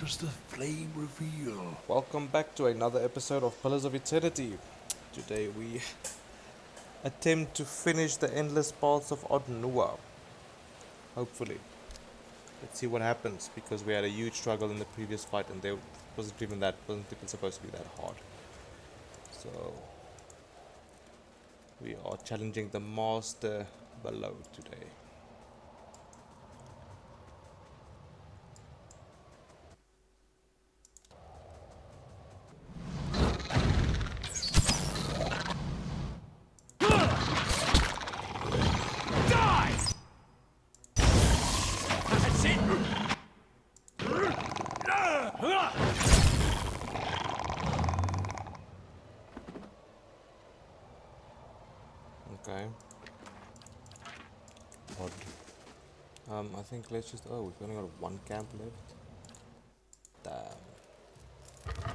Just a flame reveal. Welcome back to another episode of Pillars of Eternity. Today we attempt to finish the endless paths of Odnua. Hopefully. Let's see what happens because we had a huge struggle in the previous fight and there wasn't even supposed to be that hard. So we are challenging the master below today. Okay. Odd. I think let's just... Oh, we've only got one camp left. Damn.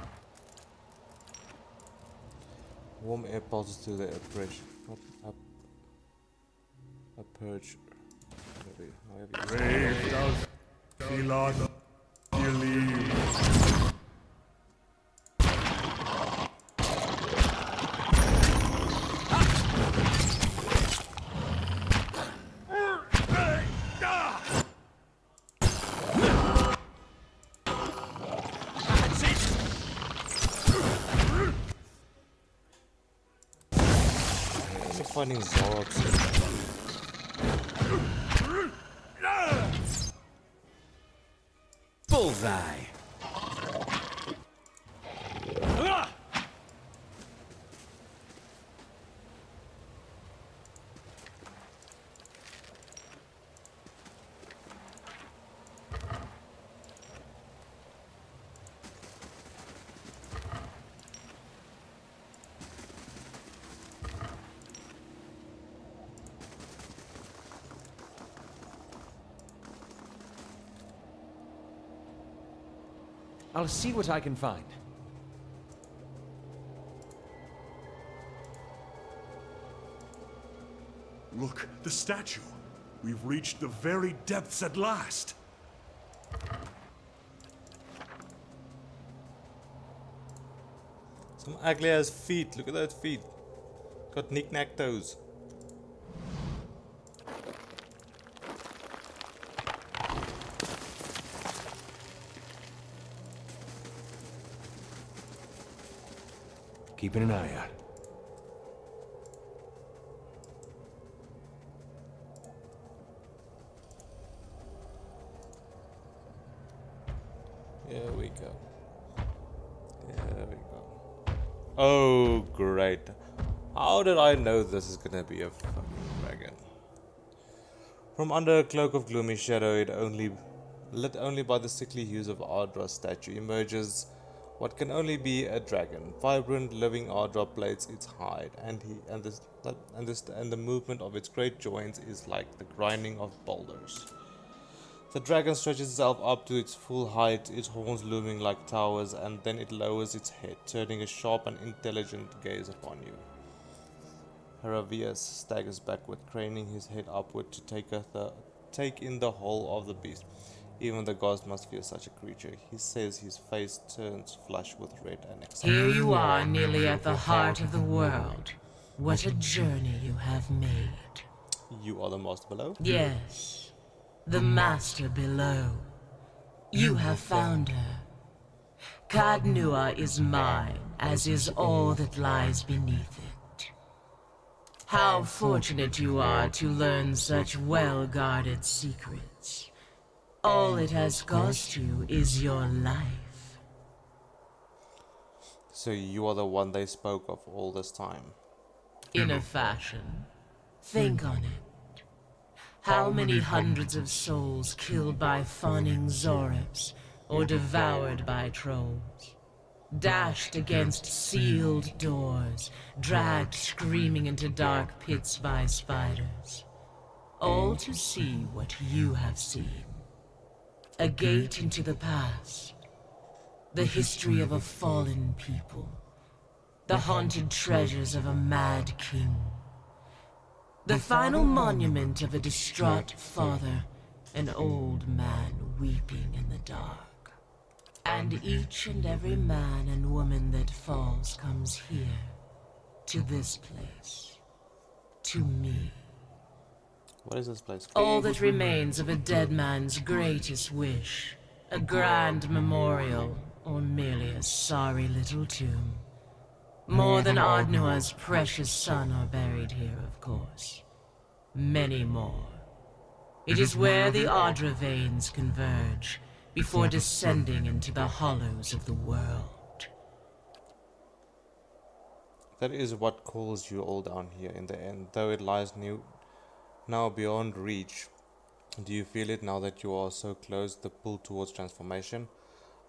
Warm air pulses to the approach. Not up. A purge. Brave thou Philon, believe. Finding Zoroarks. Bullseye. I'll see what I can find. Look, the statue. We've reached the very depths at last. Some ugly ass feet. Look at those feet. Got knick-knack toes. Keeping an eye out. Here we go. Here we go. Oh, great. How did I know this is gonna be a fucking dragon? From under a cloak of gloomy shadow, lit only by the sickly hues of Adra's statue, emerges what can only be a dragon. Vibrant, living Adra plates its hide, and the movement of its great joints is like the grinding of boulders. The dragon stretches itself up to its full height, its horns looming like towers, and then it lowers its head, turning a sharp and intelligent gaze upon you. Heravius staggers backward, craning his head upward to take in the whole of the beast. Even the gods must fear such a creature. He says his face turns flush with red and excitement. Here you are, nearly at the heart of the world. What a journey you have made. You are the master below? Yes, the master below. You have found her. Kadnua is mine, as is all that lies beneath it. How fortunate you are to learn such well-guarded secrets. All it has cost you is your life. So you are the one they spoke of all this time? In a fashion. Think on it. How many hundreds of souls killed by fawning Zoroarks, or devoured by trolls? Dashed against sealed doors, dragged screaming into dark pits by spiders. All to see what you have seen. A gate into the past. The history of a fallen people. The haunted treasures of a mad king. The final monument of a distraught father, an old man weeping in the dark. And each and every man and woman that falls comes here, to this place, to me. What is this place? All that remains of a dead man's greatest wish. A grand memorial, or merely a sorry little tomb. More than Ardnua's precious son are buried here, of course. Many more. It is where the Adra veins converge, before descending into the hollows of the world. That is what calls you all down here in the end, though it lies now beyond reach. Do you feel it now that you are so close, the pull towards transformation?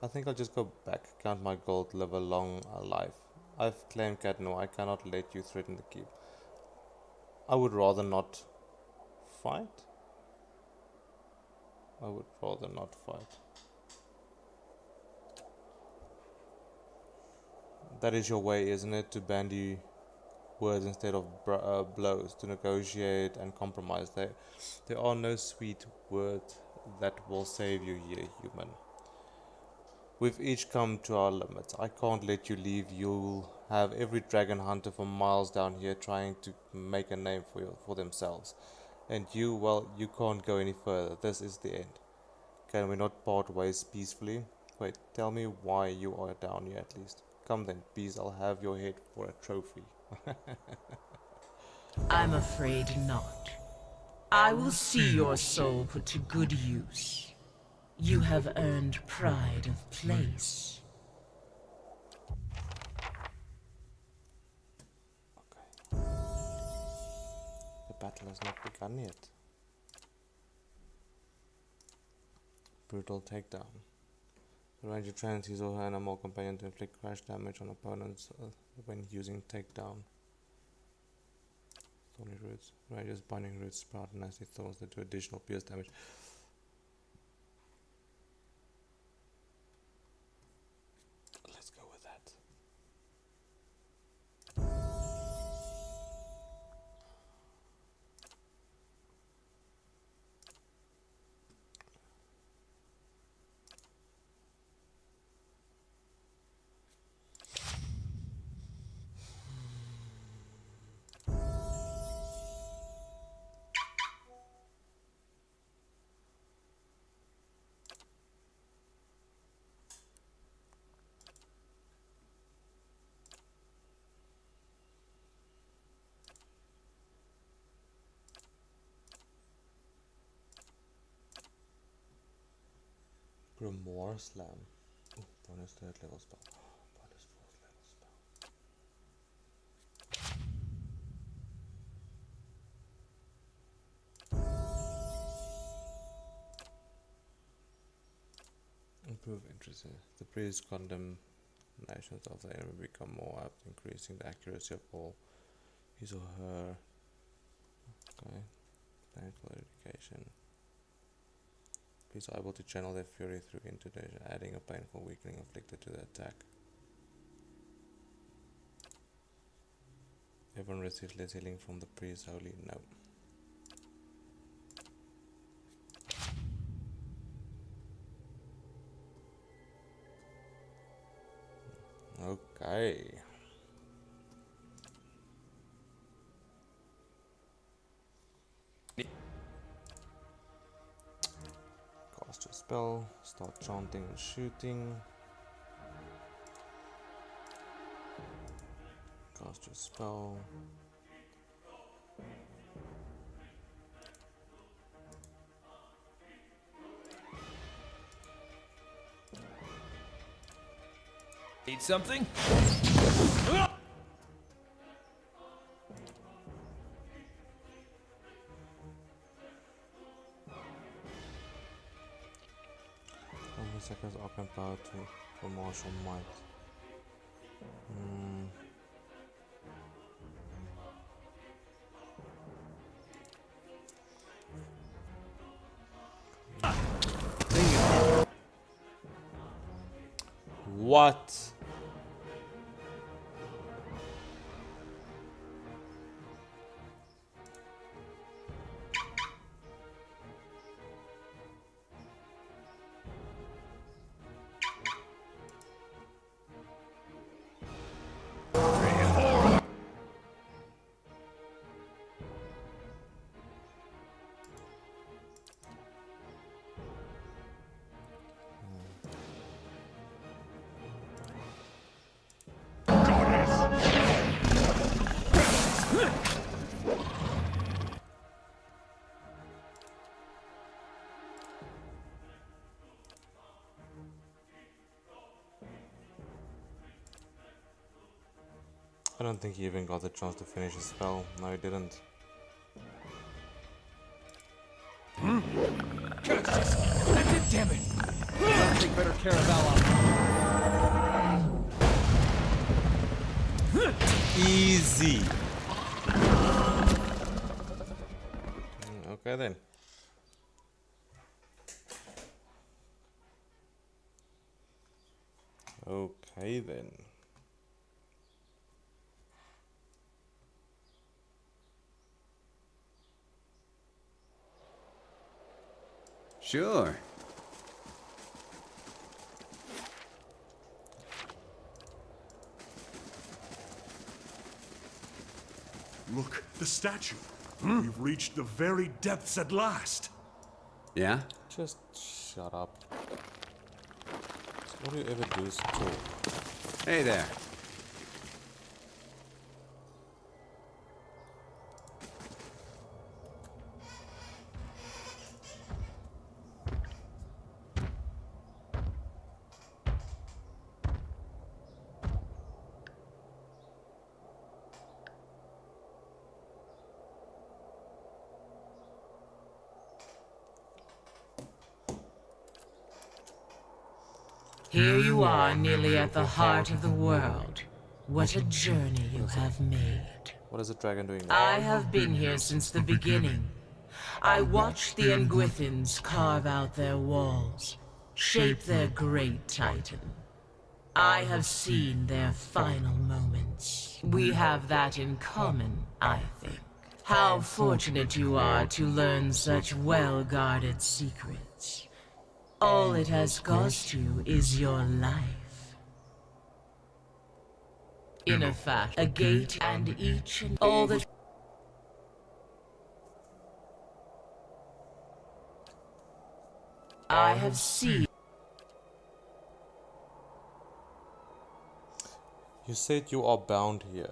I think I'll just go back, count my gold, live a long life. I've claimed Cadno, I cannot let you threaten the keep. I would rather not fight. I would rather not fight. That is your way, isn't it? To bandy words instead of blows, to negotiate and compromise. There are no sweet words that will save you here, human. We've each come to our limits. I can't let you leave. You'll have every dragon hunter for miles down here trying to make a name for themselves. And you, well, you can't go any further. This is the end. Can we not part ways peacefully? Wait, tell me why you are down here at least. Come then, please, I'll have your head for a trophy. I'm afraid not. I will see your soul put to good use. You have earned pride of place. Okay. The battle has not begun yet. Brutal takedown. The ranger trains his or her animal companion to inflict crash damage on opponents when using takedown. Thorny roots. Ranger's binding roots sprout nasty thorns that do additional pierce damage. Let's go with that. Grimoire Slam. Ooh, bonus 3rd level spell. Bonus 4th level spell. Improve interest. The priest condemnations of the enemy become more apt, increasing the accuracy of all his or her. Okay. Painful education. Please are able to channel their fury through intimidation, adding a painful weakening inflicted to the attack. Everyone receives less healing from the priest holy. No. Okay. Cast your spell, start chanting and shooting. Cast your spell. Need something? Only seconds arcane power for martial might. What? I don't think he even got the chance to finish his spell. No, he didn't. That's it, damn it! I'll take better care of Ella. Easy. Okay then. Okay then. Sure. Look, the statue. We've reached the very depths at last. Yeah? Just shut up. All you ever do is talk. Hey there. Here you are, nearly at the heart of the world. What a journey you have made. What is the dragon doing now? I have been here since the beginning. I watched the Engwithans carve out their walls, shape their great titan. I have seen their final moments. We have that in common, I think. How fortunate you are to learn such well-guarded secrets. All it has cost you is your life. In a fact, a gate and each and all that I have seen. You said you are bound here.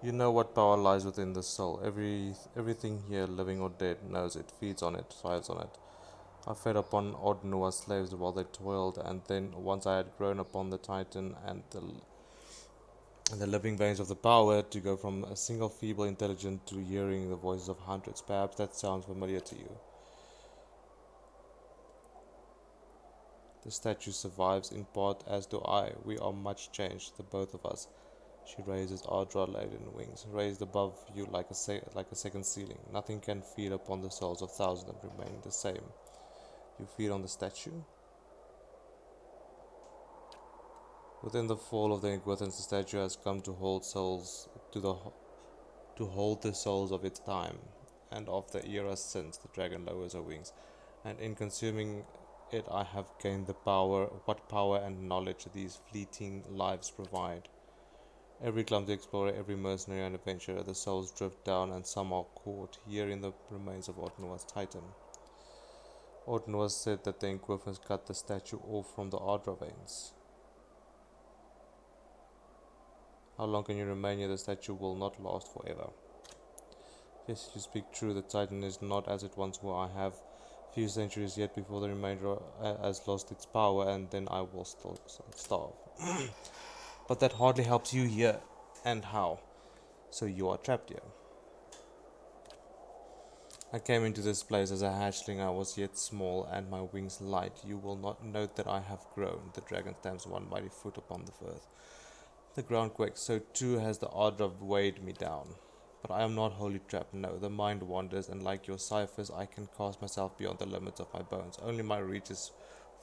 You know what power lies within the soul. Everything here, living or dead, knows it, feeds on it, thrives on it. I fed upon odd Noah slaves while they toiled, and then once I had grown upon the Titan and the living veins of the power to go from a single feeble intelligence to hearing the voices of hundreds. Perhaps that sounds familiar to you. The statue survives in part, as do I. We are much changed, the both of us. She raises Adra-laden wings, raised above you like a second ceiling. Nothing can feed upon the souls of thousands and remain the same. You feed on the statue? Within the fall of the Engwithans, the statue has come to hold the souls of its time, and of the era since the dragon lowers her wings, and in consuming it I have gained what power and knowledge these fleeting lives provide. Every clumsy explorer, every mercenary and adventurer, the souls drift down and some are caught here in the remains of Otnua's Titan. Otnua said that the Engwithans cut the statue off from the Adra veins. How long can you remain here? The statue will not last forever. Yes, you speak true. The Titan is not as it once were. I have few centuries yet before the remainder has lost its power, and then I will still starve. But that hardly helps you here. And how? So you are trapped here. I came into this place as a hatchling. I was yet small, and my wings light. You will not note that I have grown. The dragon stamps one mighty foot upon the earth. The ground quakes, so too has the Adra weighed me down. But I am not wholly trapped, no. The mind wanders, and like your ciphers, I can cast myself beyond the limits of my bones. Only my reach is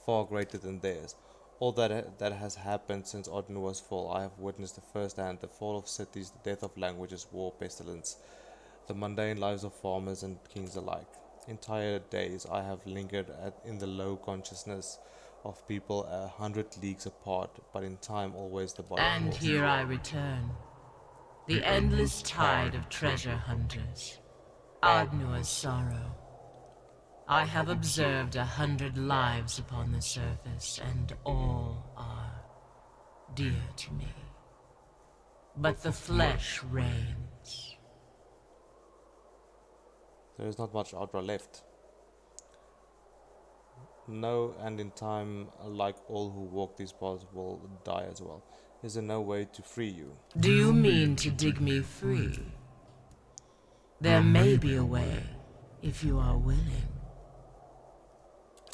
far greater than theirs. All that has happened since Otnua's fall, I have witnessed firsthand: the fall of cities, the death of languages, war, pestilence, the mundane lives of farmers and kings alike. Entire days I have lingered in the low consciousness of people 100 leagues apart, but in time always the body And falls. here I return. The endless tide of treasure hunters. Adnua's sorrow. I have observed 100 lives upon the surface, and all are dear to me. But the flesh reigns. There is not much Adra left. No, and in time, like all who walk these paths, will die as well. Is there no way to free you? Do you mean to dig me free? There may be a way, if you are willing.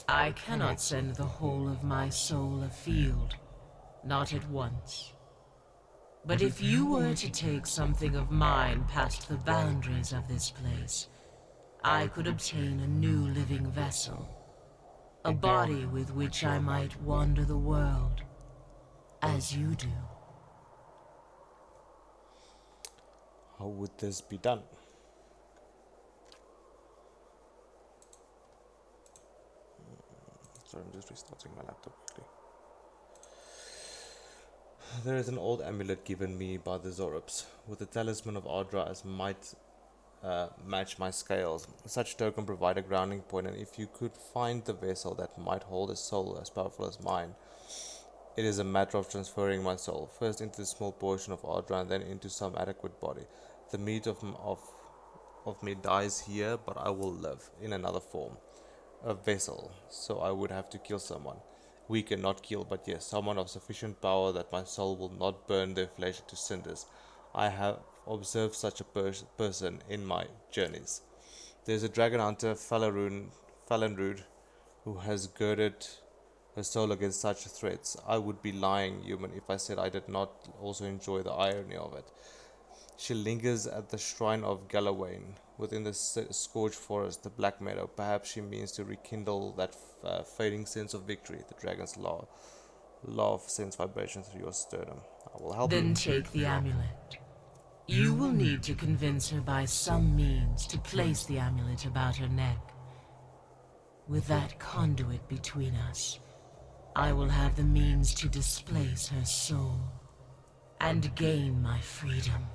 I cannot send the whole of my soul afield, not at once. But if you were to take something of mine past the boundaries of this place, I could obtain a new living vessel, a body with which I might wander the world, as you do. How would this be done? Sorry, I'm just restarting my laptop quickly. There is an old amulet given me by the Zorops, with the talisman of Adra as might match my scales. Such token provide a grounding point, and if you could find the vessel that might hold a soul as powerful as mine, it is a matter of transferring my soul, first into the small portion of Adra and then into some adequate body. The meat of me dies here, but I will live in another form. A vessel, so I would have to kill someone. We cannot kill, but yes, someone of sufficient power that my soul will not burn their flesh to cinders. I have observed such a person in my journeys. There is a dragon hunter, Falanrud, who has girded her soul against such threats. I would be lying, human, if I said I did not also enjoy the irony of it. She lingers at the shrine of Galawain, within the scorched forest, the Black Meadow. Perhaps she means to rekindle that fading sense of victory. The dragon's laugh sends vibration through your sternum. I will help Then you. take the amulet. You will need to convince her by some means to place the amulet about her neck. With that conduit between us, I will have the means to displace her soul and gain my freedom.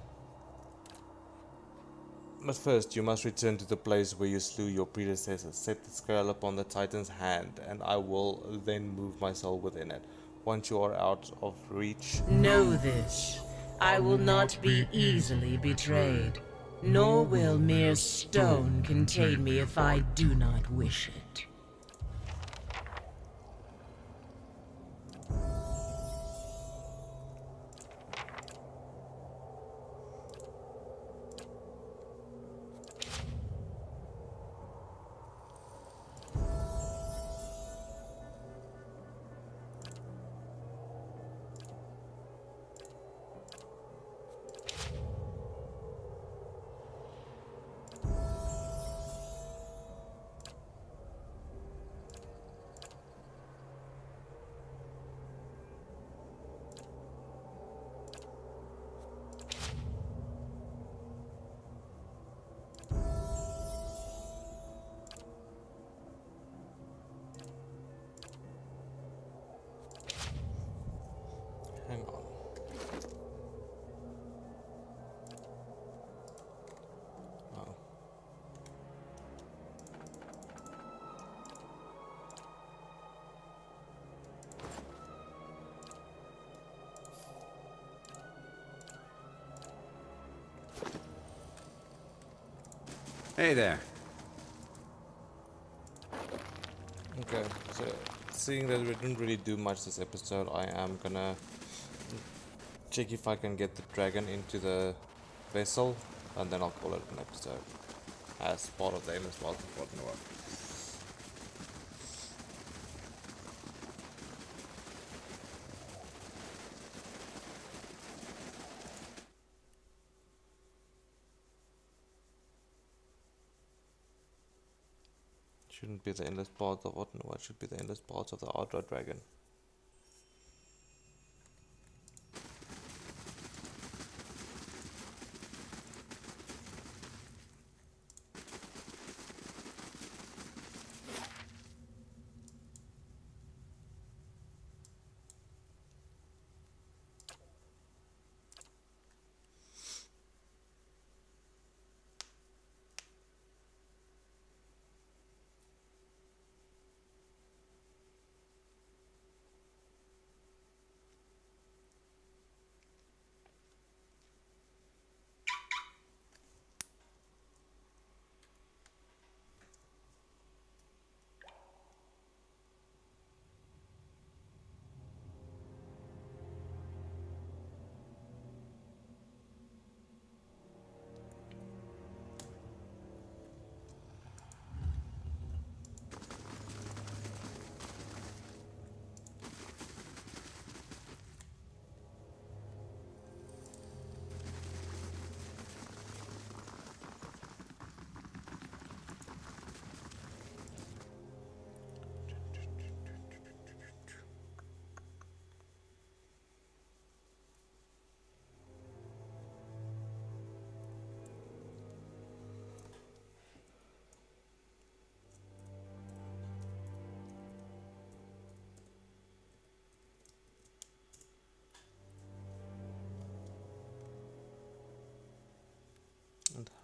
But first, you must return to the place where you slew your predecessors. Set the scale upon the Titan's hand, and I will then move my soul within it. Once you are out of reach, Know this, I will not be easily betrayed, nor will mere stone contain me if I do not wish it. hang on. Oh. Hey there. Okay, so seeing that we didn't really do much this episode, I am gonna check if I can get the dragon into the vessel, and then I'll call it an episode as part of the endless path of Forgotten World. Shouldn't be the endless path of Forgotten World, should be the endless path of the Adra Dragon.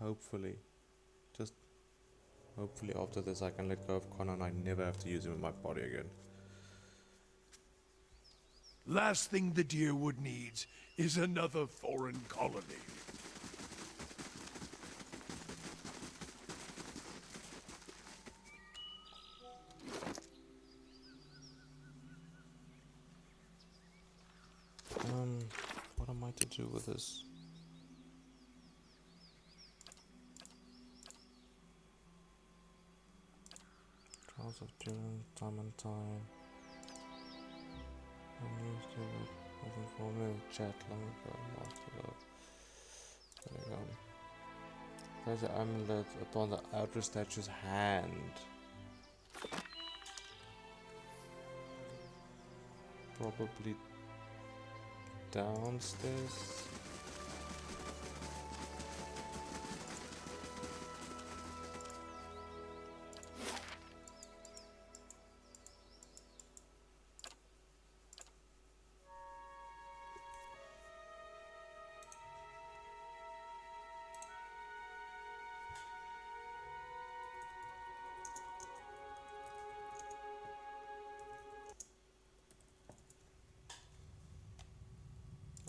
hopefully, just hopefully after this I can let go of Connor and I never have to use him in my party again. Last thing the Deerwood needs is another foreign colony. What am I to do with this? Trials of June, time and time. I used to have informal chat long ago, master love. There we go. There's an amulet upon the outer statue's hand. Probably downstairs.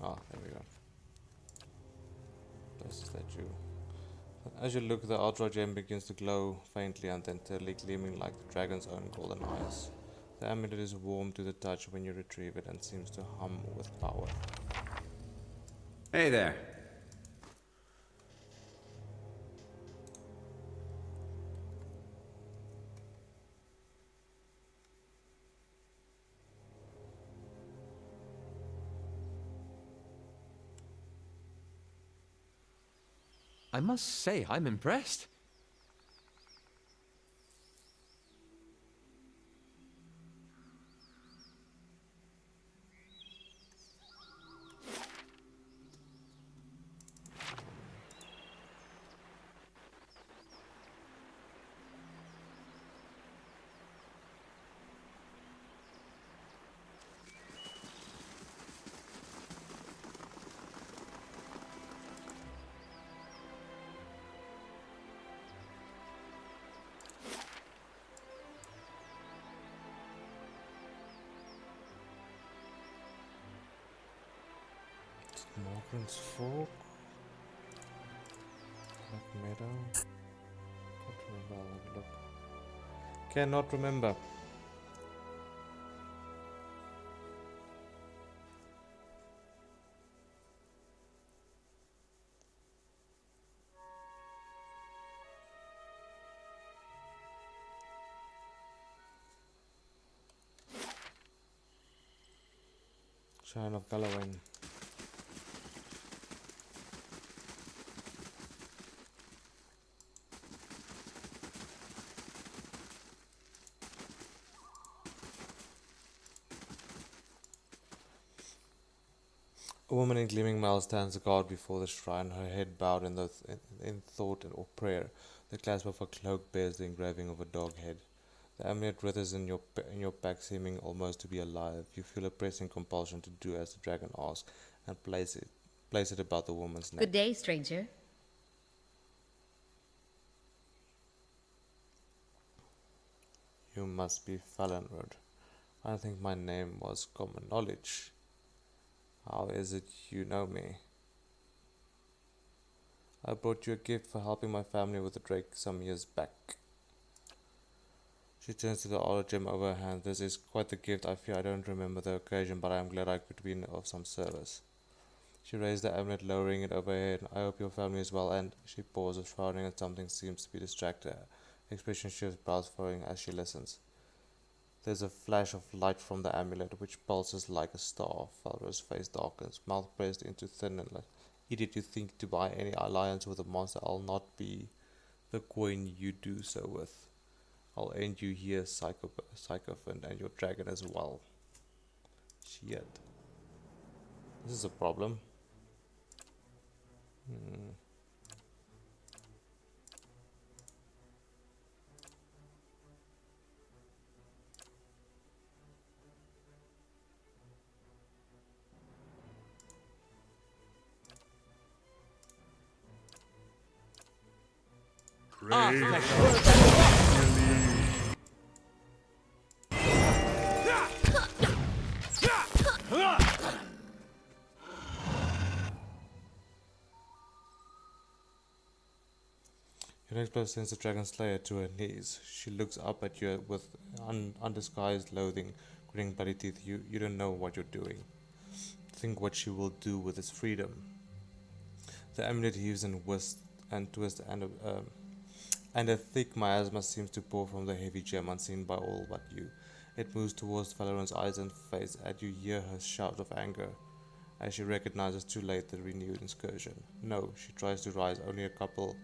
Ah, there we go. That's the statue. As you look, the Adra gem begins to glow faintly and then steadily gleaming like the dragon's own golden eyes. The amulet is warm to the touch when you retrieve it and seems to hum with power. Hey there. I must say, I'm impressed. Morgan's Fork? Black Meadow? Can't remember, I'll have a look. Cannot remember. Shrine of Galloway. A woman in gleaming mail stands guard before the shrine, her head bowed in thought or prayer. The clasp of her cloak bears the engraving of a dog head. The amulet writhers in your back, seeming almost to be alive. You feel a pressing compulsion to do as the dragon asks, and place it about the woman's neck. Good day, stranger. You must be Fallenwood. I think my name was common knowledge. How is it you know me? I brought you a gift for helping my family with the drake some years back. She turns to the olive gem over her hand. This is quite the gift. I fear I don't remember the occasion, but I am glad I could be of some service. She raised the amulet, lowering it over her head. I hope your family is well, and she pauses, frowning at something seems to be distracted. Her expression shifts, brows furrowing as she listens. There's a flash of light from the amulet, which pulses like a star. Falro's face darkens, mouth pressed into thin and like, idiot, you think to buy any alliance with a monster, I'll not be the coin you do so with. I'll end you here, sycophant, and your dragon as well. Shit. This is a problem. Your next blow sends the dragon slayer to her knees. She looks up at you with undisguised loathing, grinning bloody teeth. You don't know what you're doing. Think what she will do with its freedom. The amulet heaves and twists, and a thick miasma seems to pour from the heavy gem, unseen by all but you. It moves towards Valorant's eyes and face, and you hear her shout of anger as she recognizes too late the renewed incursion. No, she tries to rise, only a couple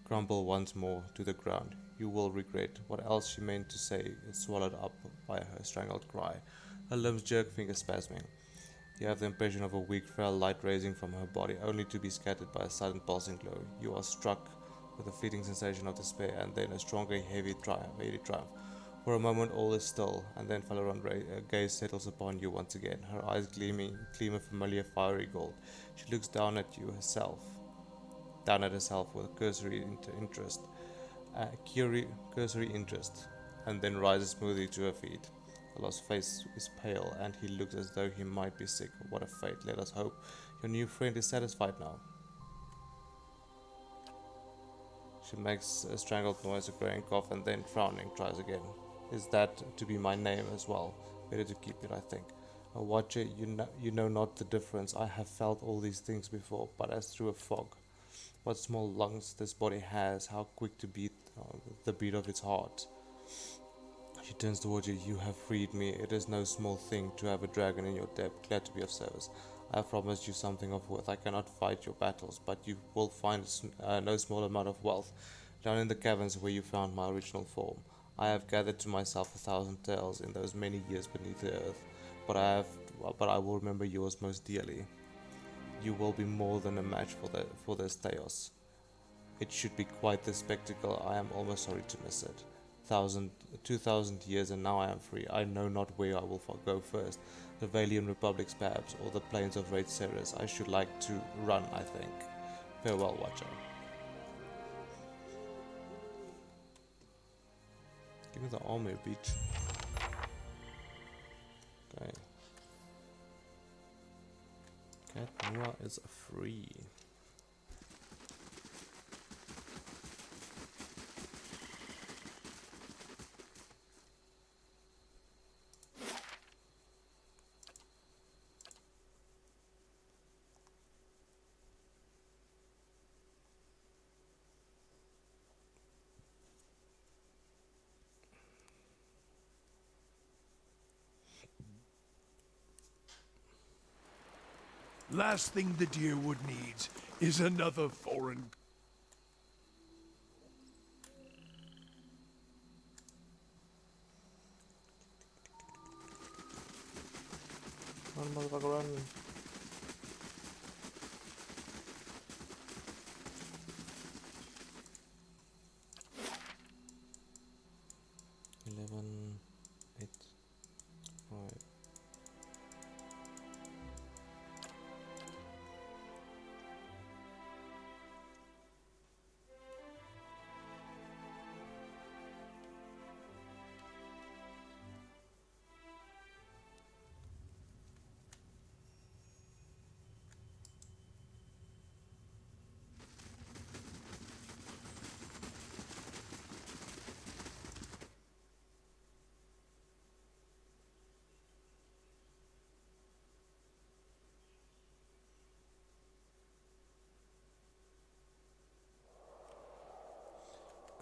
crumble once more to the ground. You will regret what else she meant to say is swallowed up by her strangled cry. Her limbs jerk, fingers spasming. You have the impression of a weak, frail light rising from her body, only to be scattered by a sudden pulsing glow. You are struck with a fleeting sensation of despair, and then a stronger, heavy triumph. For a moment all is still, and then Valorant's gaze settles upon you once again. Her eyes gleam a familiar fiery gold. She looks down at herself with cursory interest, and then rises smoothly to her feet. Allah's face is pale, and he looks as though he might be sick. What a fate. Let us hope your new friend is satisfied now. She makes a strangled noise, a growing cough, and then, frowning, tries again. Is that to be my name as well? Better to keep it, I think. A watcher, you know not the difference. I have felt all these things before, but as through a fog. What small lungs this body has, how quick to beat the beat of its heart. She turns towards you. You have freed me. It is no small thing to have a dragon in your debt. Glad to be of service. I have promised you something of worth. I cannot fight your battles, but you will find no small amount of wealth down in the caverns where you found my original form. I have gathered to myself 1,000 tales in those many years beneath the earth, but I will remember yours most dearly. You will be more than a match for this Theos. It should be quite the spectacle. I am almost sorry to miss it. 2,000 years, and now I am free. I know not where I will go first. The Valian Republics, perhaps, or the plains of Raid Ceres. I should like to run, I think. Farewell, Watcher. Give me the armor, bitch. Okay. Cat Noah is free. Last thing the Deerwood needs is another foreign. Run, motherfucker, run.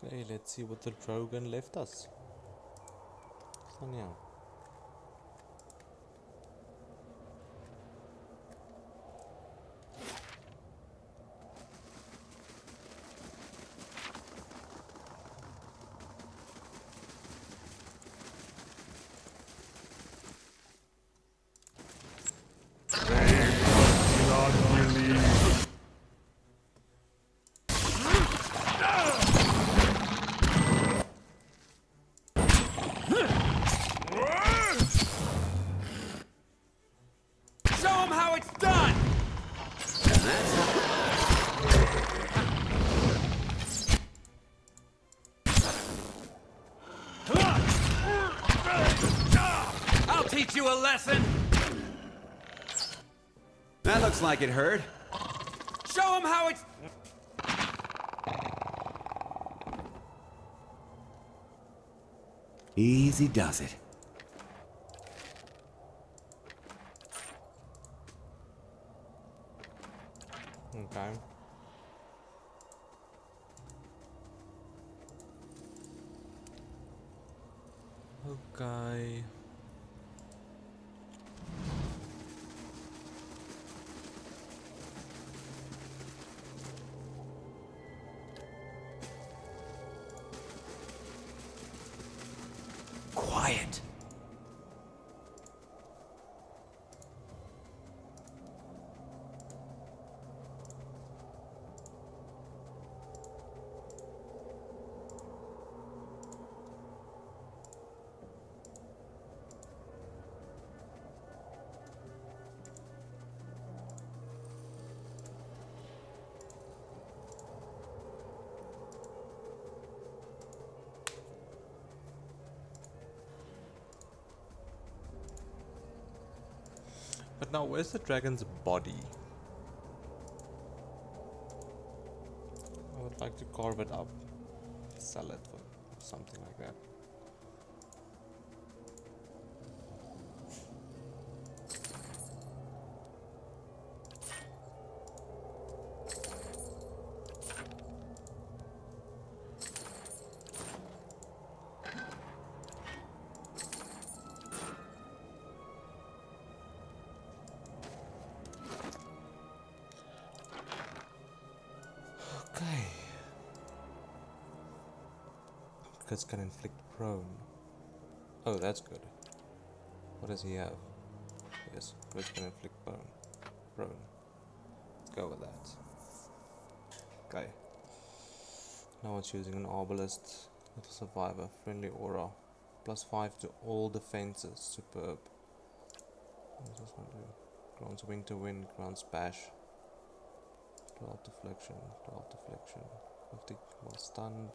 Okay, let's see what the Dragon left us. So now. teach you a lesson? That looks like it hurt. Show him how it's... Easy does it. Okay. Okay. Quiet. But now, where's the dragon's body? I would like to carve it up, sell it for something like that. Okay. Because can inflict prone. Oh, that's good. What does he have? Yes, which can inflict prone. Prone. Let's go with that. Okay. Now it's using an arbalist. Little survivor. Friendly aura. +5 to all defenses. Superb. What does this one do? Grants wing to win. Grants bash. 12 deflection. 12 deflection. 50 while stunned.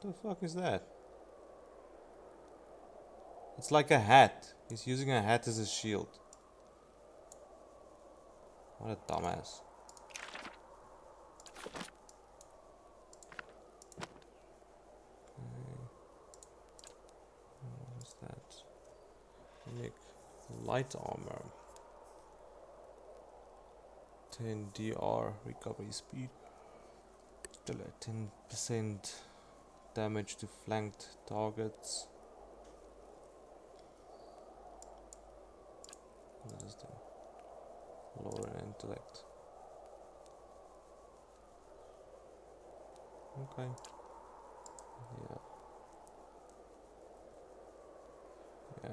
What the fuck is that? It's like a hat. He's using a hat as a shield. What a dumbass. What is that? Unique light armor. 10 DR recovery speed. Still at 10% damage to flanked targets. What does this do? Lower intellect. Okay. Yeah. Yeah.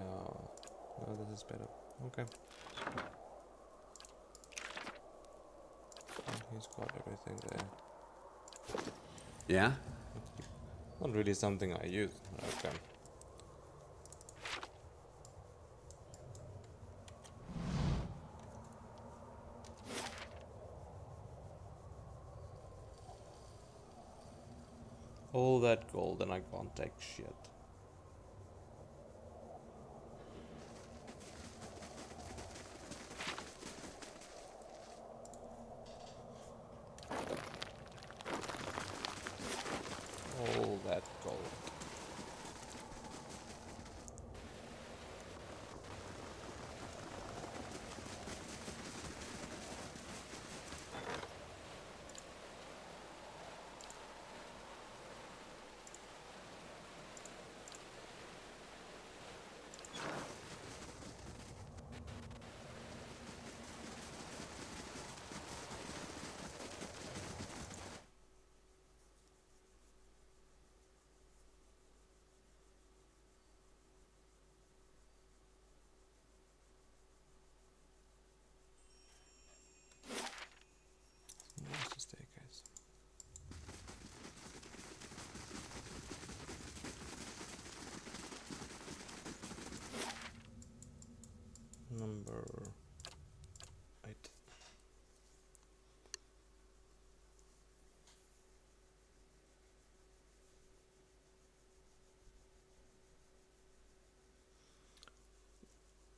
No, this is better. Okay. He's got everything there. Yeah? Not really something I use. Okay. All that gold and I can't take shit. All that gold.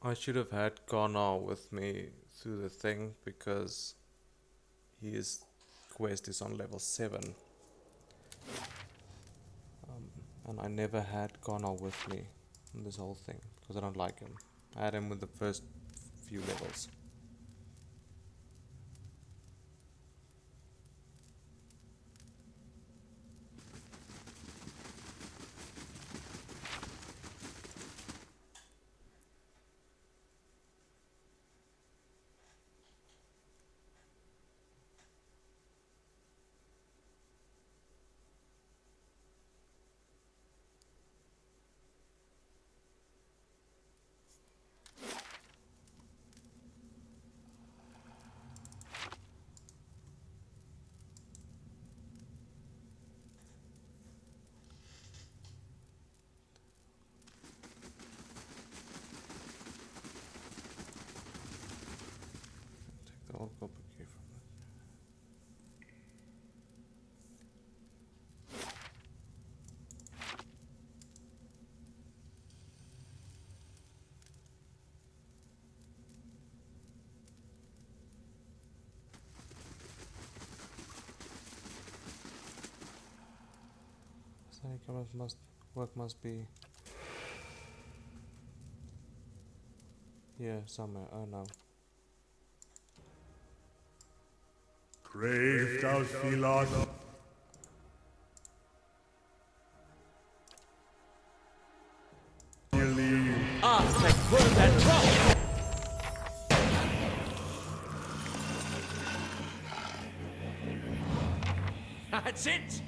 I should have had Connor with me through the thing because his quest is on level 7. And I never had Connor with me in this whole thing because I don't like him. I had him with the first few levels. Take the old copper key from it. Any cameras must be here somewhere. Oh no. Grave thou Philon. That's it!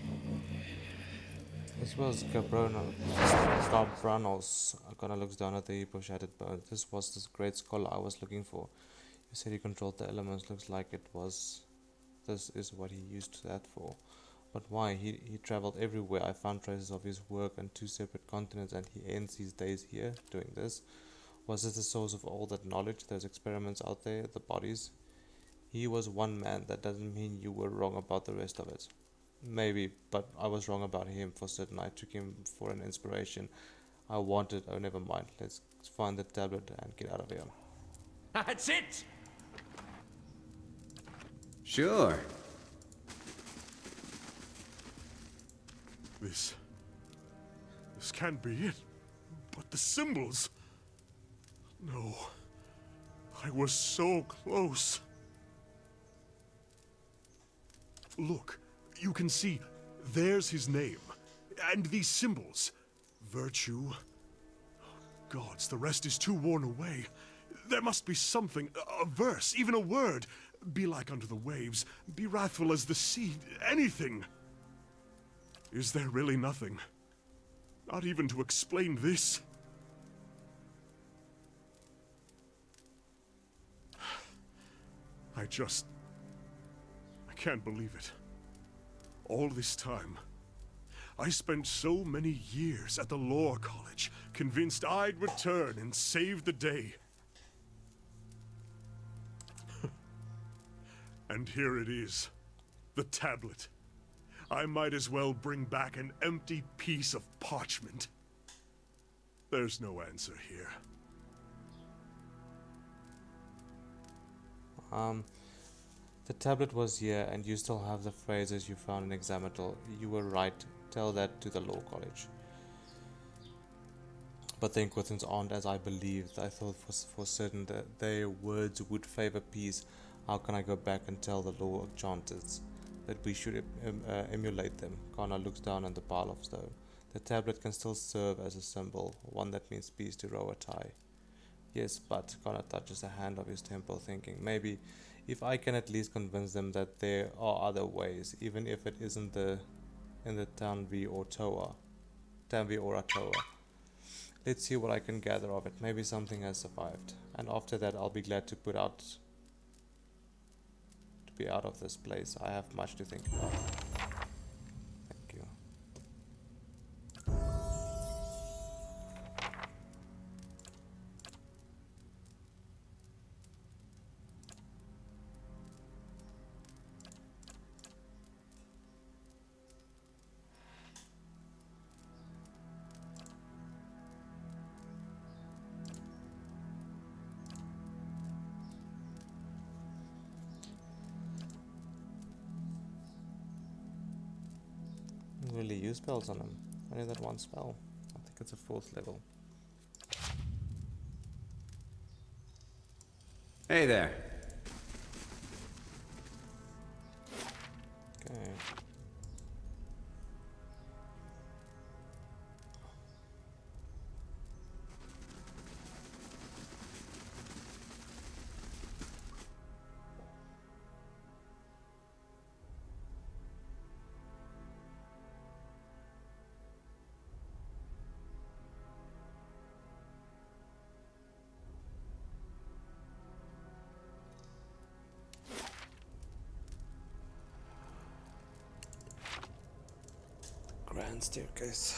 This was Stabranos. Connor looks down at the heap of shattered bones. This was the great scholar I was looking for. You said he controlled the elements. Looks like it was. This is what he used that for. But why? He traveled everywhere. I found traces of his work on 2 separate continents, and he ends his days here doing this. Was this the source of all that knowledge? Those experiments out there, the bodies? He was one man. That doesn't mean you were wrong about the rest of it. Maybe, but I was wrong about him for certain. I took him for an inspiration. I wanted. Oh, never mind. Let's find the tablet and get out of here. That's it! Sure. This can't be it. But the symbols. No. I was so close. Look, you can see, there's his name. And these symbols. Virtue. Gods, the rest is too worn away. There must be something, a verse, even a word. Be like unto the waves, be wrathful as the sea, anything. Is there really nothing? Not even to explain this? I can't believe it. All this time, I spent so many years at the Lore College, convinced I'd return and save the day. And here it is, the tablet. I might as well bring back an empty piece of parchment. There's no answer here. The tablet was here, and you still have the phrases you found in Examital. You were right. Tell that to the law college. But the Inquisitors aren't as I believed. I thought for certain that their words would favor peace. How can I go back and tell the law chanters that we should emulate them? Connor looks down on the pile of stone. The tablet can still serve as a symbol, one that means peace to Roatai. Yes, but Connor touches the hand of his temple, thinking, maybe if I can at least convince them that there are other ways, even if it isn't in the Tanvi or Toa. Let's see what I can gather of it. Maybe something has survived. And after that I'll be glad to be out of this place. I have much to think about. Thank you. Doesn't really use spells on him. Only that one spell. I think it's a 4th level. Hey there. Okay. Grand staircase.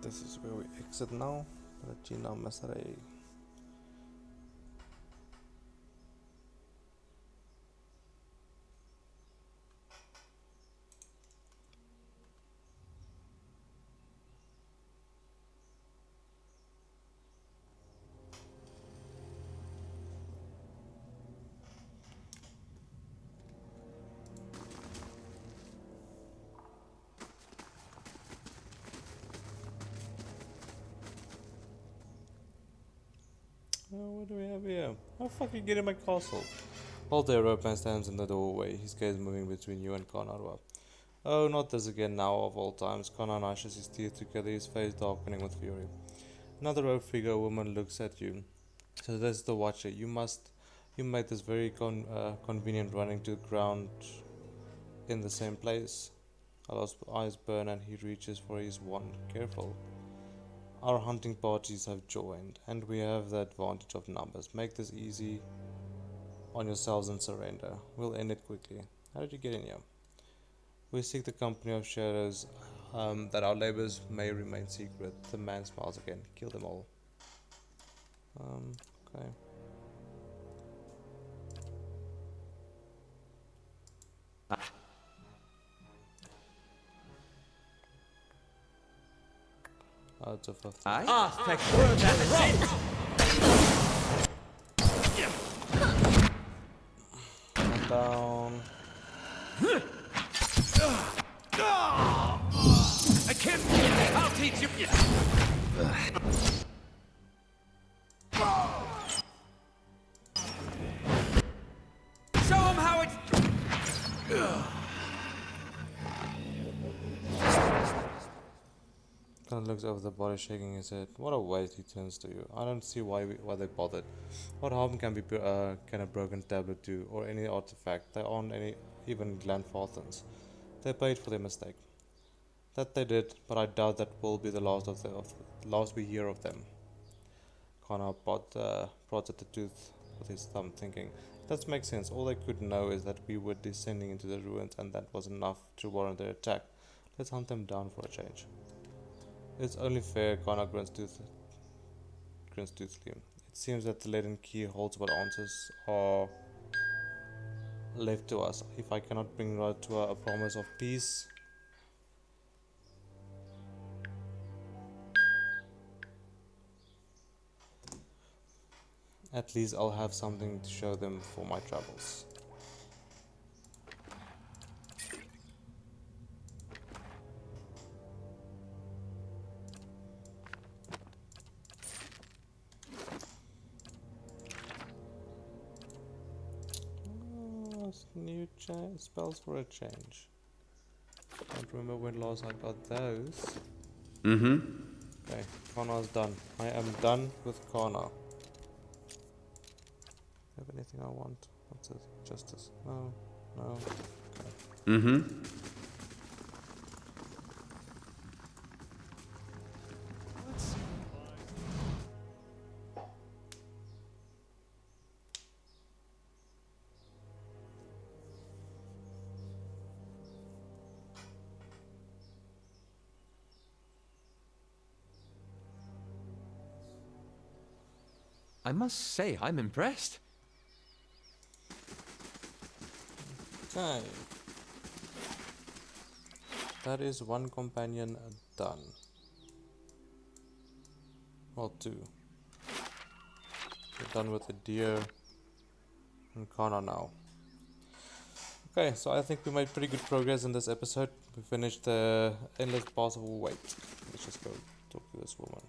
This is where we exit now. Regina Masare. What do we have here? How the fuck you get in my castle? Hold there, Ropeman stands in the doorway, his gaze moving between you and Konarwa. Oh, not this again now of all times. Konar gnashes his teeth together, his face darkening with fury. Another robe figure woman looks at you. So that's the Watcher. You made this very convenient running to the ground in the same place. Allah's eyes burn and he reaches for his wand. Careful. Our hunting parties have joined, and we have the advantage of numbers. Make this easy on yourselves and surrender. We'll end it quickly. How did you get in here? We seek the company of shadows, that our labors may remain secret. The man smiles again. Kill them all. Okay. Out of a Thank down. I can't. I'll teach you. Show him how it's. Khan looks over the body, shaking his head. What a waste, he turns to you. I don't see why they bothered. What harm can a broken tablet do, or any artifact? They aren't even Glenfarthans. They paid for their mistake. That they did, but I doubt that will be the last we hear of them. Connor prods at the tooth with his thumb, thinking, that makes sense. All they could know is that we were descending into the ruins, and that was enough to warrant their attack. Let's hunt them down for a change. It's only fair, Connor grins toothly. It seems that the leaden key holds what answers are left to us. If I cannot bring right to a promise of peace, at least I'll have something to show them for my travels. New spells for a change. Don't remember when last I got those. Okay, Connor's done. I am done with Connor. Have anything I want? What's it? Justice? No. Okay. I must say, I'm impressed. Okay. That is one companion done. Well, two. We're done with the deer and Kana now. Okay, so I think we made pretty good progress in this episode. We finished the endless possible wait. Let's just go talk to this woman.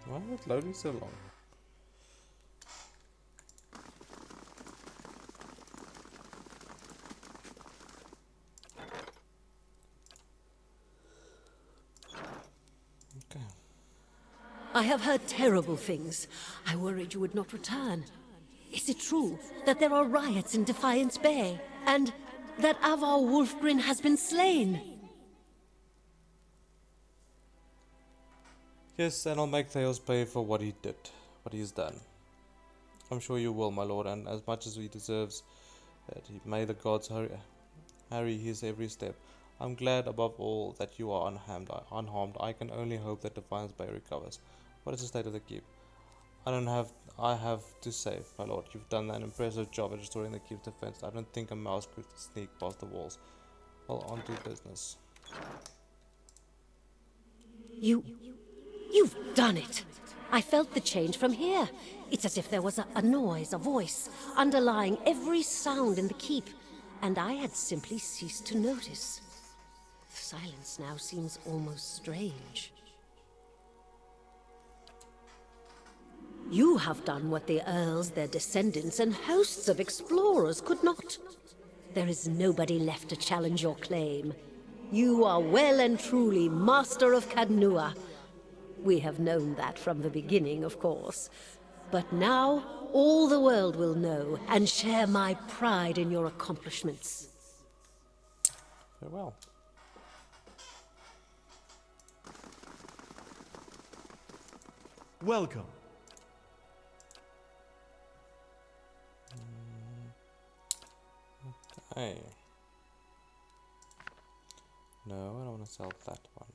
Why is it loading so long? Okay. I have heard terrible things. I worried you would not return. Is it true that there are riots in Defiance Bay, and that Avar Wolfgren has been slain? Yes, and I'll make Theos pay for what he did, what he's done. I'm sure you will, my lord, and as much as he deserves it, may the gods harry his every step. I'm glad above all that you are unharmed. I can only hope that Defiance Bay recovers. What is the state of the keep? I have to say, my lord, you've done an impressive job at restoring the keep's defense. I don't think a mouse could sneak past the walls. Well, on to business. You've done it. I felt the change from here. It's as if there was a noise, a voice, underlying every sound in the keep, and I had simply ceased to notice. The silence now seems almost strange. You have done what the Earls, their descendants, and hosts of explorers could not. There is nobody left to challenge your claim. You are well and truly master of Cadnua. We have known that from the beginning, of course. But now, all the world will know and share my pride in your accomplishments. Farewell. Welcome. Okay. No, I don't want to sell that one.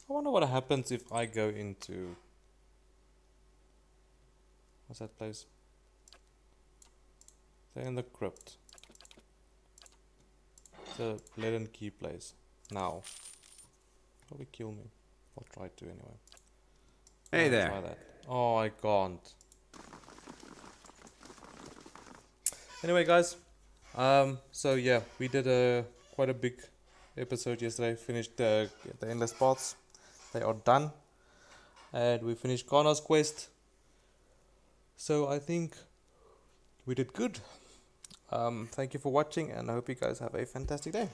I wonder what happens if I go into... What's that place? They're in the crypt. The leaden key place. Now. Probably kill me. I'll try to anyway. Hey I'll there. try that. Oh, I can't. Anyway, guys. So yeah, we did quite a big episode yesterday. Finished the endless paths. They are done. And we finished Kana's quest. So I think we did good. Thank you for watching, and I hope you guys have a fantastic day.